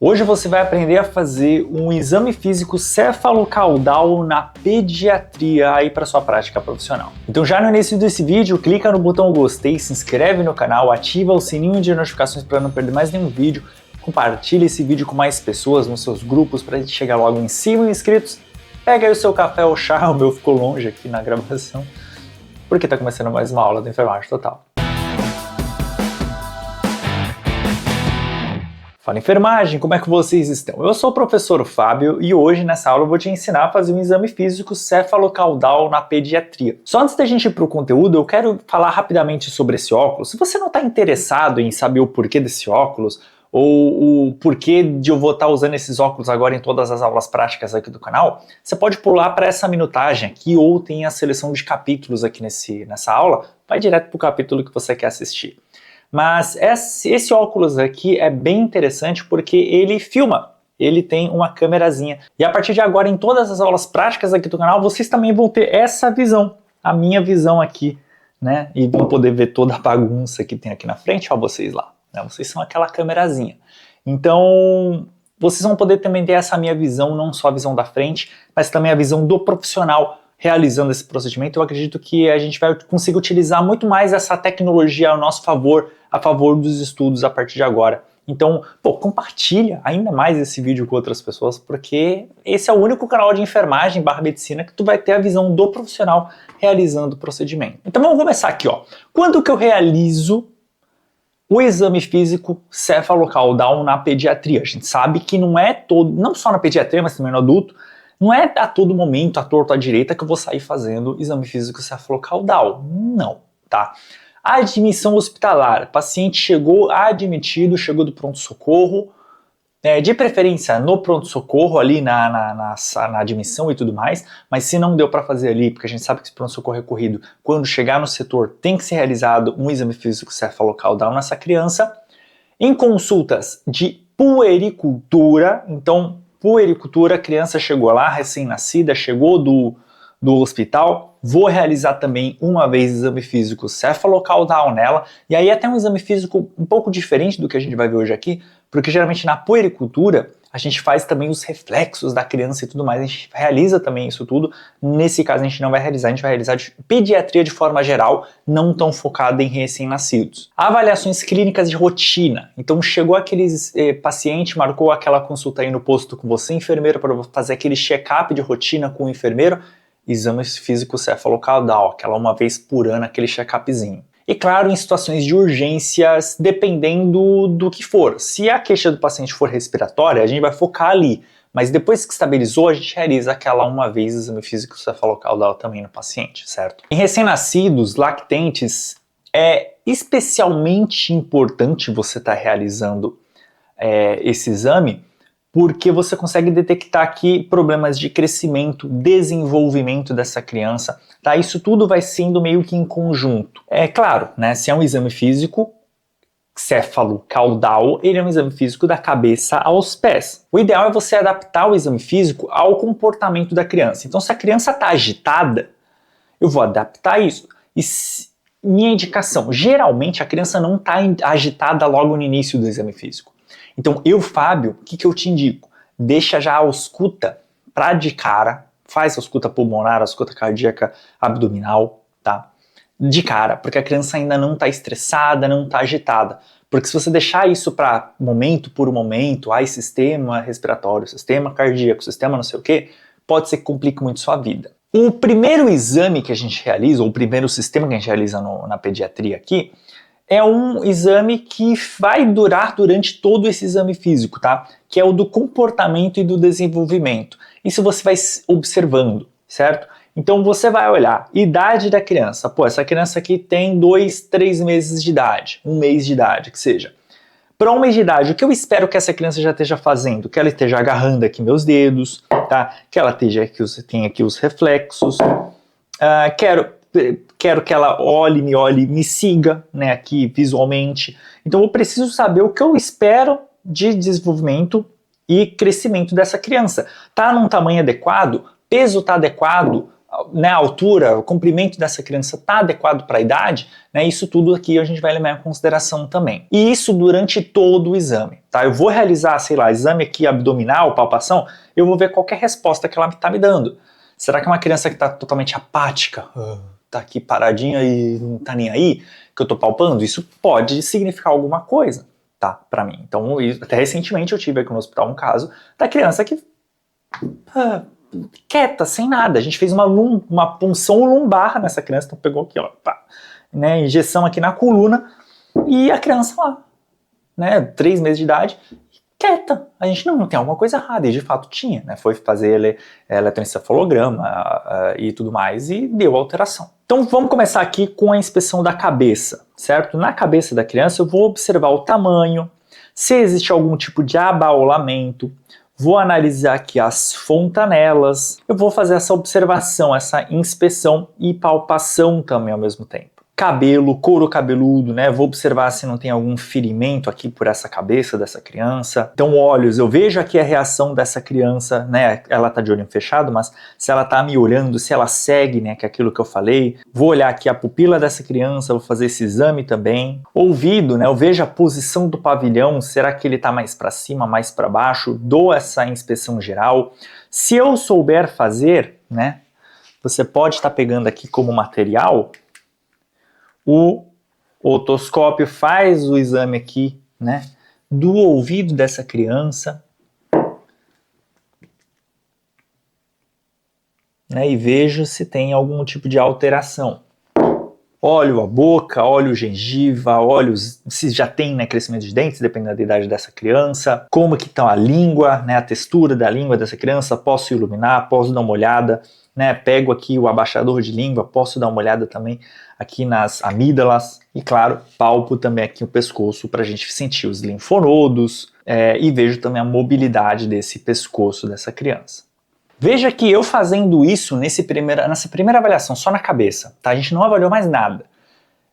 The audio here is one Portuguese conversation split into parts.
Hoje você vai aprender a fazer um exame físico cefalocaudal na pediatria aí para sua prática profissional. Então já no início desse vídeo, clica no botão gostei, se inscreve no canal, ativa o sininho de notificações para não perder mais nenhum vídeo, compartilha esse vídeo com mais pessoas nos seus grupos para a gente chegar logo em 100 mil inscritos. Pega aí o seu café ou chá, o meu ficou longe aqui na gravação, porque está começando mais uma aula da enfermagem total. Fala enfermagem, como é que vocês estão? Eu sou o professor Fábio e hoje nessa aula eu vou te ensinar a fazer um exame físico cefalocaudal na pediatria. Só antes da gente ir para o conteúdo, eu quero falar rapidamente sobre esse óculos. Se você não está interessado em saber o porquê desse óculos, ou o porquê de eu vou estar usando esses óculos agora em todas as aulas práticas aqui do canal, você pode pular para essa minutagem aqui ou tem a seleção de capítulos aqui nessa aula, vai direto para o capítulo que você quer assistir. Mas esse óculos aqui é bem interessante porque ele filma, ele tem uma câmerazinha. E a partir de agora, em todas as aulas práticas aqui do canal, vocês também vão ter essa visão, a minha visão aqui, né? E vão poder ver toda a bagunça que tem aqui na frente, ó, vocês lá. Né? Vocês são aquela câmerazinha. Então, vocês vão poder também ter essa minha visão, não só a visão da frente, mas também a visão do profissional realizando esse procedimento. Eu acredito que a gente vai conseguir utilizar muito mais essa tecnologia ao nosso favor, a favor dos estudos a partir de agora. Então, compartilha ainda mais esse vídeo com outras pessoas, porque esse é o único canal de enfermagem / medicina que tu vai ter a visão do profissional realizando o procedimento. Então vamos começar aqui, ó. Quando que eu realizo o exame físico cefalocaudal na pediatria? A gente sabe que não é todo, não só na pediatria, mas também no adulto, não é a todo momento, à torto à direita, que eu vou sair fazendo exame físico cefalocaudal. Não, tá? A admissão hospitalar, paciente chegou admitido, chegou do pronto-socorro, de preferência no pronto-socorro, ali na admissão e tudo mais, mas se não deu para fazer ali, porque a gente sabe que esse pronto-socorro é corrido, quando chegar no setor tem que ser realizado um exame físico cefalocaudal nessa criança. Em consultas de puericultura, então puericultura, a criança chegou lá, recém-nascida, chegou do hospital, vou realizar também uma vez exame físico cefalocaudal nela, e aí até um exame físico um pouco diferente do que a gente vai ver hoje aqui, porque geralmente na puericultura a gente faz também os reflexos da criança e tudo mais, a gente realiza também isso tudo. Nesse caso a gente não vai realizar, a gente vai realizar de pediatria de forma geral, não tão focada em recém-nascidos. Avaliações clínicas de rotina, então chegou aquele paciente, marcou aquela consulta aí no posto com você, enfermeiro, para fazer aquele check-up de rotina com o enfermeiro, exame físico cefalocaudal, aquela uma vez por ano, aquele check-upzinho. E claro, em situações de urgências, dependendo do que for. Se a queixa do paciente for respiratória, a gente vai focar ali. Mas depois que estabilizou, a gente realiza aquela uma vez exame físico cefalocaudal também no paciente, certo? Em recém-nascidos, lactentes, é especialmente importante você estar realizando esse exame, porque você consegue detectar aqui problemas de crescimento, desenvolvimento dessa criança, tá? Isso tudo vai sendo meio que em conjunto. É claro, né? Se é um exame físico cefalocaudal, ele é um exame físico da cabeça aos pés. O ideal é você adaptar o exame físico ao comportamento da criança. Então, se a criança está agitada, eu vou adaptar isso. E minha indicação, geralmente a criança não está agitada logo no início do exame físico. Então eu, Fábio, o que eu te indico? Deixa já a ausculta pra de cara, faz a ausculta pulmonar, a ausculta cardíaca abdominal, tá? De cara, porque a criança ainda não está estressada, não está agitada. Porque se você deixar isso para momento por momento, sistema respiratório, sistema cardíaco, sistema não sei o que, pode ser que complique muito sua vida. O primeiro exame que a gente realiza, ou o primeiro sistema que a gente realiza na pediatria aqui, é um exame que vai durar durante todo esse exame físico, tá? Que é o do comportamento e do desenvolvimento. Isso você vai observando, certo? Então você vai olhar, idade da criança. Essa criança aqui tem 2, 3 meses de idade, 1 mês de idade, que seja. Para 1 mês de idade, o que eu espero que essa criança já esteja fazendo? Que ela esteja agarrando aqui meus dedos, tá? Que ela tenha aqui os reflexos. Quero que ela me olhe, me siga, né, aqui visualmente. Então eu preciso saber o que eu espero de desenvolvimento e crescimento dessa criança. Tá num tamanho adequado? Peso tá adequado? né, a altura, o comprimento dessa criança está adequado para a idade, né, isso tudo aqui a gente vai levar em consideração também. E isso durante todo o exame, tá? Eu vou realizar, sei lá, exame aqui abdominal, palpação, eu vou ver qualquer resposta que ela está me dando. Será que é uma criança que está totalmente apática, está aqui paradinha e não está nem aí, que eu estou palpando? Isso pode significar alguma coisa, tá, para mim. Então, até recentemente eu tive aqui no hospital um caso da criança que quieta, sem nada. A gente fez uma punção lumbar nessa criança, então pegou aqui, ó, pá, né, injeção aqui na coluna, e a criança lá, né, 3 meses de idade, quieta. A gente não tem alguma coisa errada, e de fato tinha, né, foi fazer eletroencefalograma e tudo mais, e deu alteração. Então vamos começar aqui com a inspeção da cabeça, certo? Na cabeça da criança eu vou observar o tamanho, se existe algum tipo de abaulamento, vou analisar aqui as fontanelas, eu vou fazer essa observação, essa inspeção e palpação também ao mesmo tempo. Cabelo, couro cabeludo, né? Vou observar se não tem algum ferimento aqui por essa cabeça dessa criança. Então, olhos, eu vejo aqui a reação dessa criança, né? Ela tá de olho fechado, mas se ela tá me olhando, se ela segue, né? Que é aquilo que eu falei. Vou olhar aqui a pupila dessa criança, vou fazer esse exame também. Ouvido, né? Eu vejo a posição do pavilhão, será que ele tá mais para cima, mais para baixo? Dou essa inspeção geral. Se eu souber fazer, né? Você pode estar pegando aqui como material o otoscópio, faz o exame aqui, né, do ouvido dessa criança, né, e vejo se tem algum tipo de alteração. Olho a boca, olho gengiva, olho se já tem, né, crescimento de dentes, dependendo da idade dessa criança, como que está a língua, né, a textura da língua dessa criança, posso iluminar, posso dar uma olhada, né, pego aqui o abaixador de língua, posso dar uma olhada também aqui nas amígdalas e, claro, palpo também aqui o pescoço para a gente sentir os linfonodos e vejo também a mobilidade desse pescoço dessa criança. Veja que eu fazendo isso nessa primeira avaliação, só na cabeça, tá? A gente não avaliou mais nada.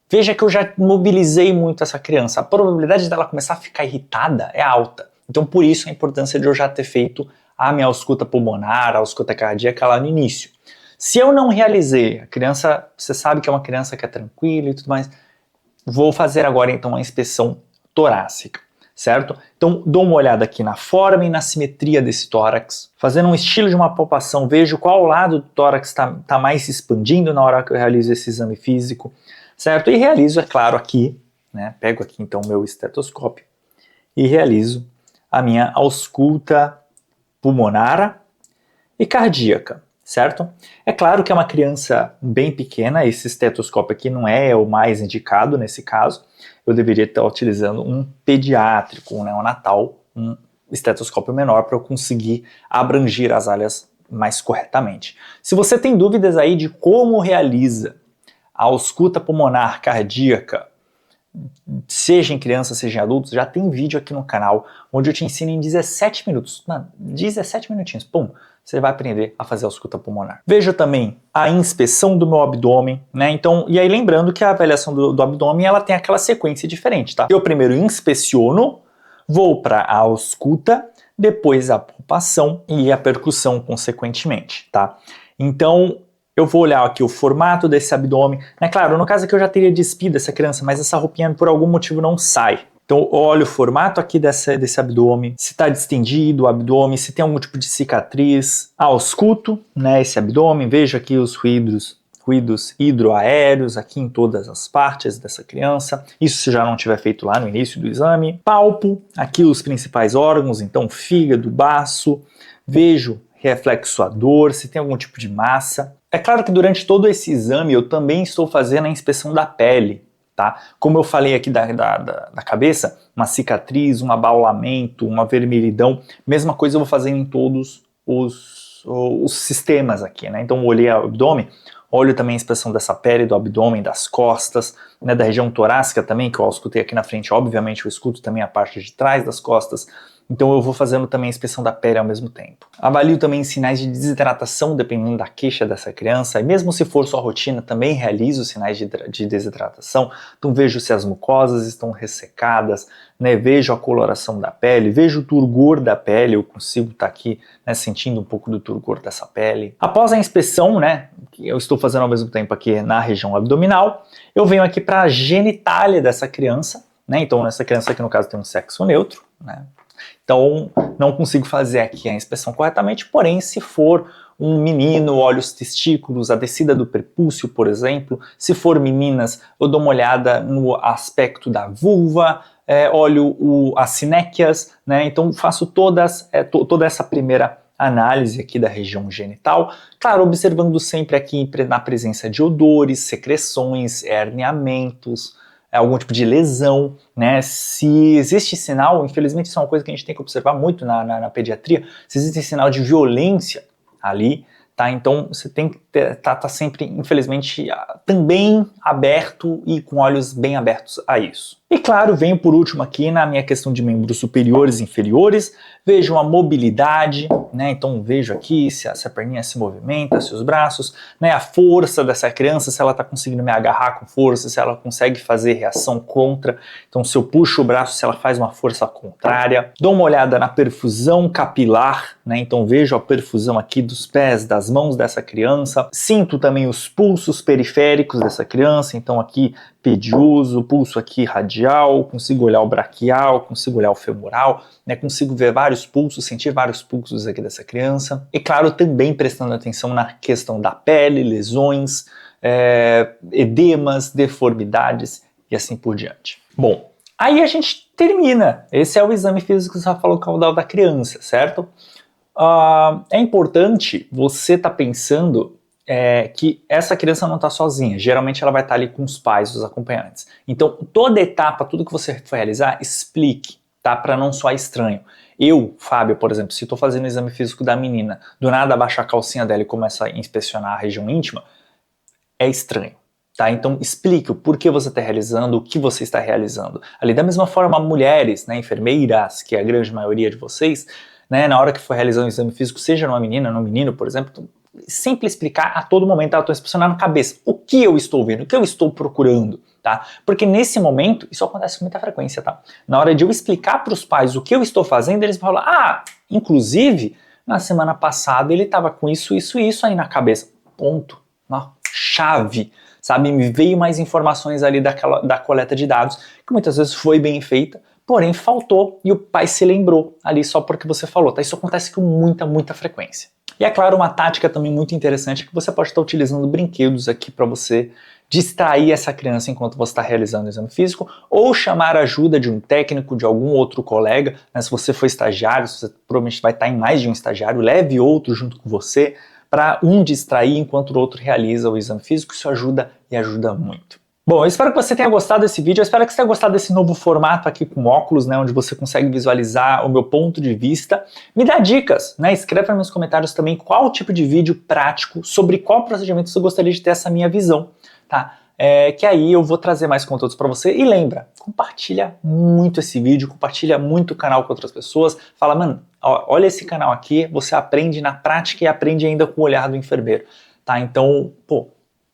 Veja que eu já mobilizei muito essa criança. A probabilidade dela começar a ficar irritada é alta. Então, por isso a importância de eu já ter feito a minha ausculta pulmonar, a ausculta cardíaca lá no início. Se eu não realizei, a criança, você sabe que é uma criança que é tranquila e tudo mais, vou fazer agora então uma inspeção torácica, certo? Então dou uma olhada aqui na forma e na simetria desse tórax, fazendo um estilo de uma palpação, vejo qual lado do tórax está mais se expandindo na hora que eu realizo esse exame físico, certo? E realizo, é claro, aqui, né? Pego aqui então o meu estetoscópio e realizo a minha ausculta pulmonar e cardíaca, certo? É claro que é uma criança bem pequena, esse estetoscópio aqui não é o mais indicado nesse caso, eu deveria estar utilizando um pediátrico, um neonatal, um estetoscópio menor para eu conseguir abranger as áreas mais corretamente. Se você tem dúvidas aí de como realiza a ausculta pulmonar cardíaca, seja em crianças, seja em adultos, já tem vídeo aqui no canal onde eu te ensino em 17 minutos. Mano, 17 minutinhos, pum, você vai aprender a fazer a ausculta pulmonar. Veja também a inspeção do meu abdômen, né? Então, e aí lembrando que a avaliação do abdômen, ela tem aquela sequência diferente, tá? Eu primeiro inspeciono, vou para a ausculta, depois a palpação e a percussão consequentemente, tá? Então, eu vou olhar aqui o formato desse abdômen, né? Claro, no caso aqui eu já teria despido essa criança, mas essa roupinha por algum motivo não sai. Então olho o formato aqui desse abdômen, se está distendido o abdômen, se tem algum tipo de cicatriz. Ausculto, né, esse abdômen, vejo aqui os ruídos hidroaéreos aqui em todas as partes dessa criança, isso se já não tiver feito lá no início do exame. Palpo aqui os principais órgãos, então fígado, baço, vejo reflexoador, se tem algum tipo de massa. É claro que durante todo esse exame eu também estou fazendo a inspeção da pele, tá? Como eu falei aqui da cabeça, uma cicatriz, um abaulamento, uma vermelhidão, mesma coisa eu vou fazer em todos os sistemas aqui, né? Então eu olhei o abdômen, olho também a inspeção dessa pele, do abdômen, das costas, né, da região torácica também, que eu auscultei aqui na frente, obviamente eu escuto também a parte de trás das costas, Então eu vou fazendo também a inspeção da pele ao mesmo tempo. Avalio também sinais de desidratação, dependendo da queixa dessa criança, e mesmo se for sua rotina, também realizo sinais de desidratação. Então vejo se as mucosas estão ressecadas, né? Vejo a coloração da pele, vejo o turgor da pele, eu consigo estar aqui, né, sentindo um pouco do turgor dessa pele. Após a inspeção, né, que eu estou fazendo ao mesmo tempo aqui na região abdominal, eu venho aqui para a genitália dessa criança, né? Então essa criança aqui no caso tem um sexo neutro, né? Então, não consigo fazer aqui a inspeção corretamente, porém, se for um menino, olho os testículos, a descida do prepúcio, por exemplo. Se for meninas, eu dou uma olhada no aspecto da vulva, olho as sinéquias, né? Então, faço toda essa primeira análise aqui da região genital, claro, observando sempre aqui na presença de odores, secreções, herniamentos, algum tipo de lesão, né? Se existe sinal, infelizmente isso é uma coisa que a gente tem que observar muito na pediatria, se existe sinal de violência ali, tá? Então você tem que tá sempre, infelizmente, também aberto e com olhos bem abertos a isso. E claro, venho por último aqui na minha questão de membros superiores e inferiores, vejo a mobilidade, né? Então vejo aqui se a perninha se movimenta, se os braços, né? A força dessa criança, se ela está conseguindo me agarrar com força, se ela consegue fazer reação contra. Então se eu puxo o braço, se ela faz uma força contrária. Dou uma olhada na perfusão capilar, né? Então vejo a perfusão aqui dos pés, das mãos dessa criança. Sinto também os pulsos periféricos dessa criança, então aqui pedioso, pulso aqui radial, consigo olhar o braquial, consigo olhar o femoral, né? Consigo ver vários pulsos, sentir vários pulsos aqui dessa criança. E claro, também prestando atenção na questão da pele, lesões, edemas, deformidades e assim por diante. Bom, aí a gente termina. Esse é o exame físico cefalocaudal da criança, certo? É importante você estar pensando que essa criança não está sozinha. Geralmente ela vai estar ali com os pais, os acompanhantes. Então, toda etapa, tudo que você for realizar, explique, tá? Para não soar estranho. Eu, Fábio, por exemplo, se estou fazendo o exame físico da menina, do nada abaixa a calcinha dela e começa a inspecionar a região íntima, é estranho. Tá? Então explique o porquê você está realizando, o que você está realizando. Ali da mesma forma, mulheres, né, enfermeiras, que é a grande maioria de vocês, né, na hora que for realizar um exame físico, seja numa menina, num menino, por exemplo, sempre explicar a todo momento, estou inspecionando na cabeça, o que eu estou vendo, o que eu estou procurando, tá? Porque nesse momento, isso acontece com muita frequência, tá? Na hora de eu explicar para os pais o que eu estou fazendo, eles vão falar, inclusive, na semana passada ele estava com isso aí na cabeça. Ponto. Uma chave, sabe? Me veio mais informações ali da coleta de dados, que muitas vezes foi bem feita, porém faltou e o pai se lembrou ali só porque você falou, tá? Isso acontece com muita frequência. E é claro, uma tática também muito interessante é que você pode estar utilizando brinquedos aqui para você distrair essa criança enquanto você está realizando o exame físico, ou chamar a ajuda de um técnico, de algum outro colega, né? Se você for estagiário, você provavelmente vai estar em mais de um estagiário, leve outro junto com você, para um distrair enquanto o outro realiza o exame físico. Isso ajuda e ajuda muito. Bom, eu espero que você tenha gostado desse vídeo, eu espero que você tenha gostado desse novo formato aqui com óculos, né, onde você consegue visualizar o meu ponto de vista. Me dá dicas, né, escreve nos comentários também qual tipo de vídeo prático, sobre qual procedimento você gostaria de ter essa minha visão, tá? Que aí eu vou trazer mais conteúdos para você. E lembra, compartilha muito esse vídeo, compartilha muito o canal com outras pessoas, fala, mano, olha esse canal aqui, você aprende na prática e aprende ainda com o olhar do enfermeiro, tá? Então,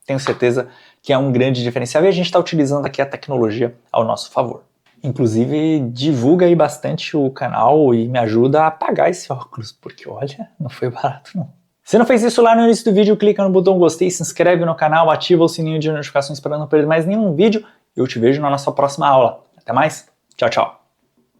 tenho certeza que é um grande diferencial e a gente está utilizando aqui a tecnologia ao nosso favor. Inclusive, divulga aí bastante o canal e me ajuda a pagar esse óculos, porque olha, não foi barato não. Se não fez isso lá no início do vídeo, clica no botão gostei, se inscreve no canal, ativa o sininho de notificações para não perder mais nenhum vídeo e eu te vejo na nossa próxima aula. Até mais, tchau, tchau.